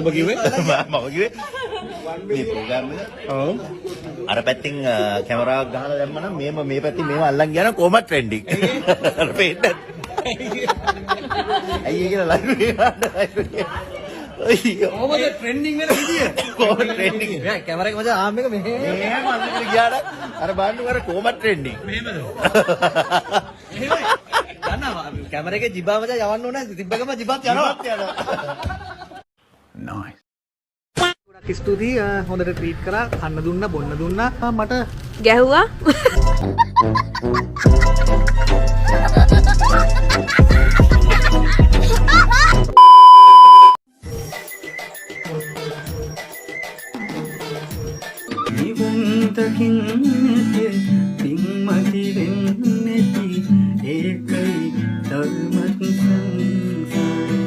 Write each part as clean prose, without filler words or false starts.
ඔබ කිව්වේ මම කිව්වේ මේ ප්‍රෝග්‍රෑම් එක ඔව් අර පැත්තෙන් කැමරාවක් ගහලා දැම්මනම් මේ පැත්තෙන් මේව අල්ලන් ගියා නම් කොහොමද ට්‍රෙන්ඩින් අර පේන්න අයියේ කියලා ලයිව් අයියෝ කොහොමද ට්‍රෙන්ඩින් වෙන විදිය කොහොමද ට්‍රෙන්ඩින් මෙයා කැමරා එක මචං ආම් එක මෙහෙම අල්ලගෙන ගියාට අර බලන්න අර කොහොමද ට්‍රෙන්ඩින් මෙහෙමද එහෙමයි දන්නවා කැමරා එකේ ජිබා මචං යවන්න ඕනේ තිබ්බකම ජිබාත් යනවා නයිස් ගොඩක් ස්තුතියි හොඳට ට්‍රීට් කරා කන්න දුන්නා බොන්න දුන්නා මට ගැහුවා නිවන්තකින් පින්මති වෙන්නේති ඒකයි ධර්මත් සංසාරේ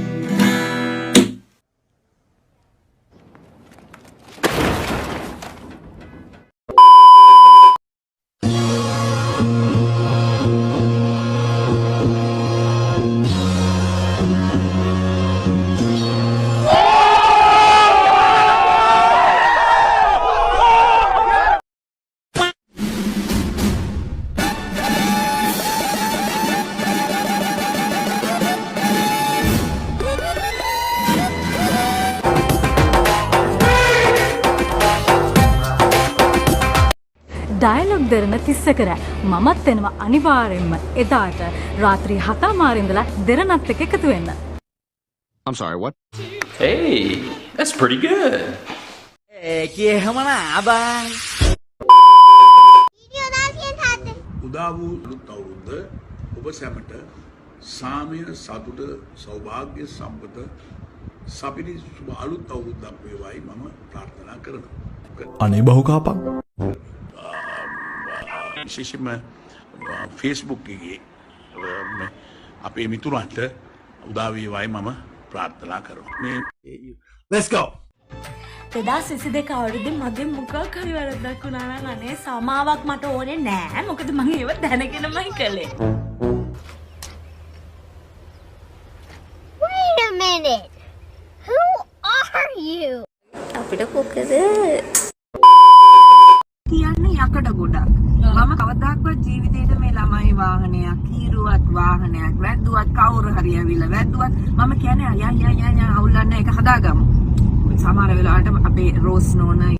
ඩයලොග් දෙරන තිස්සකර මමත් එනවා අනිවාර්යෙන්ම එදාට රාත්‍රී 7:00 ඉඳලා දෙරණත් එක්ක එකතු වෙන්න. I'm sorry, what? Hey, that's pretty good. කියහමනා ආබා උදා වූ අලුත් අවුරුද්ද ඔබ සැමට සාමය සතුට සෞභාග්‍ය සම්පත සපිරි සුබ අලුත් අවුරුද්දක් වේවායි මම ප්‍රාර්ථනා කරනවා. අනේ බහුකාපක්. විශේෂයෙන්ම Facebook එකේ අපේ මිතුරන්ට උදා වේවායි මම ප්‍රාර්ථනා කරනවා. මේ let's go 2022 අවුරුද්දේ මගේ මොකක් හරි වැරද්දක් වුණා නම් අනේ සමාවක් මට ඕනේ නෑ මොකද මම ඒව දැනගෙනමයි කළේ. Wait a minute. Who are you? අපිට කොකද කියන්නේ යකඩ ගොඩක්. මම කවදාවත් ජීවිතේට මේ ළමයි වාහනයක්, කීරුවත් වාහනයක්, වැද්දුවත් කවුරු හරි ඇවිල්ලා වැද්දුවත් මම කියන්නේ යා අවුලන්න ඒක හදාගමු. සමහර වෙලාවට අපේ රෝස් නෝනා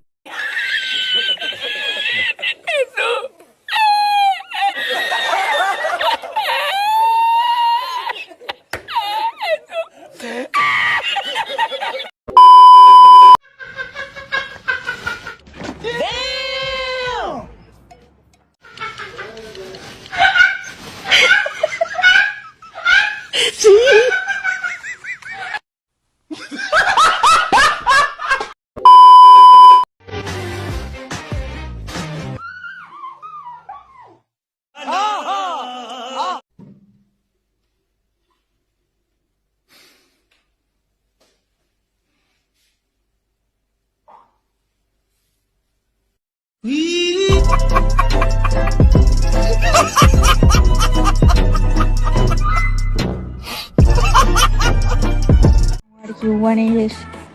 කිව්වනේ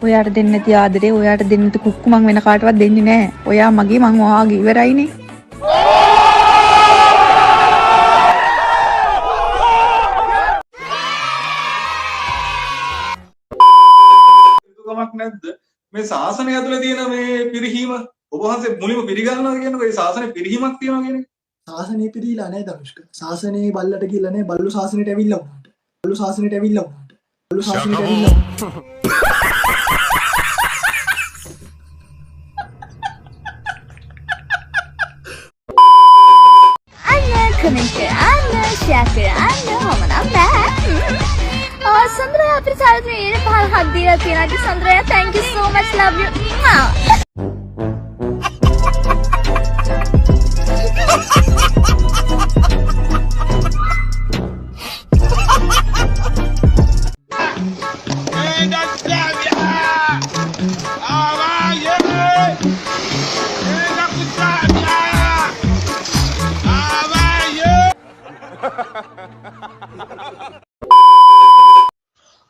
ඔයාට දෙන්න නැති ආදරේ ඔයාට දෙන්න නැති කුක්කු මං වෙන කාටවත් දෙන්නේ නැහැ. ඔයා මගේ මං ඔයාගේ ඉවරයිනේ. කමක් නැද්ද මේ ශාසනය ඇතුලේ තියෙන මේ පිරිහීම ඔබ වහන්සේ මුලින්ම පිළිගන්නවා කියනකොට ඒ ශාසනයේ පිරිහීමක් තියෙනවා කියන්නේ ශාසනය පිළිලා නැහැ ධනුෂ්ක ශාසනයේ බල්ලට කියලා නැහැ බල්ලු ශාසනයට ඇවිල්ලා වුණාට බල්ලු ශාසනයට ඇවිල්ලා වුණාට බල්ලු ශාසනයට ඇවිල්ලා කමෙන්ට් කරන්න ෂෙයාර් කරන්න මම නම් බෑ සඳරා අපිට සාර්ථකව පහල් හක් දීලා තියෙනවා සඳරා thank you so much love you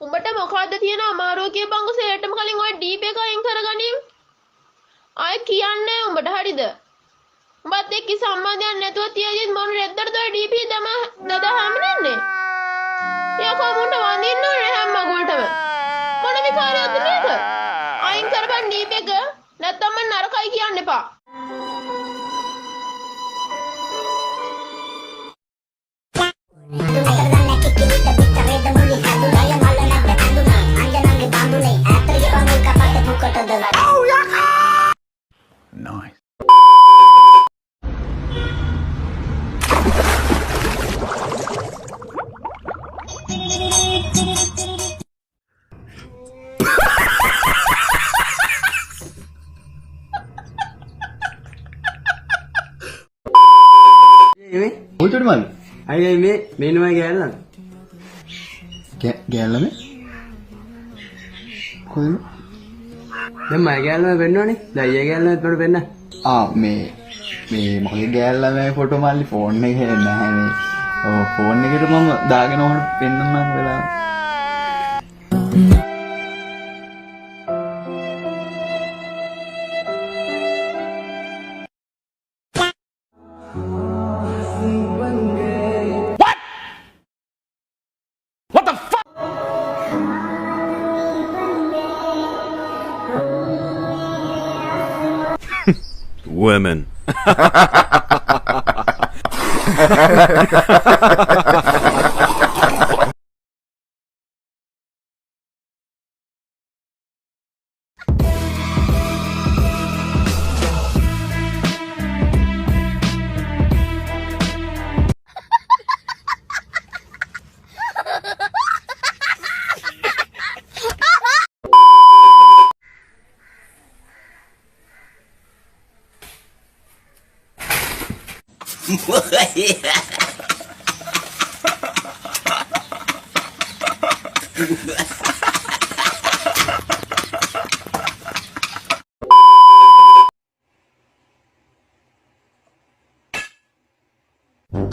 උඹට මොකද්ද තියෙන අමාරුව කියපංගු සේටම කලින් ඔය ආයෙ කියන්නේ උඹට හරිද? උඹත් එක්ක සම්බන්ධයක් නැතුව තියදිත් මොන රෙද්දටද ඔය ඩීපී දදාහම නෙන්නේ? යකෝ මුන්ට වඳින්න ඕනේ හැම මගුලටම. මොන විකාරයක්ද මේක? අයින් කරපන් ඩීපී එක. නැත්තම් මම නරකයි කියන්න එපා. Nice. ඔයටට මල් අයි මේ මේනමයි ගෑල්ලන්න ගෑල්ලම කොහොම දැන් මම ගෑල්ලම වෙන්නෝනේ දැන් අයියා ගෑල්ලම එතකොට වෙන්න මේ මගේ ගෑල්ලම ෆොටෝ මල්ලි ෆෝන් එකේ නැහැ මේ ඔව් ෆෝන් එකට මම දාගෙන ඕන පෙන්නන්නම් වෙලා Women.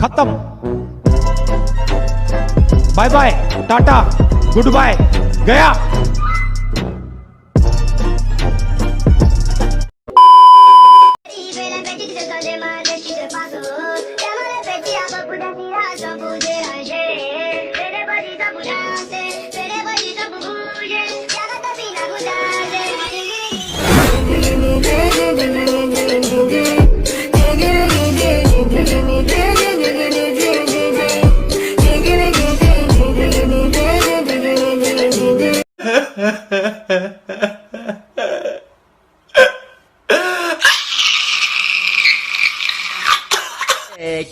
खत्म bye bye tata good bye गया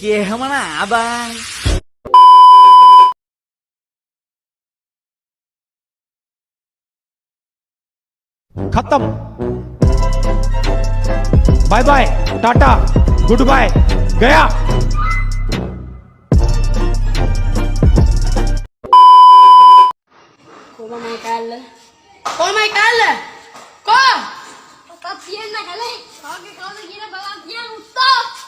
Kemana abang? खत्म bye bye tata good bye गया Koma mai kalla ko papier na kale kage kage gina balak yang stop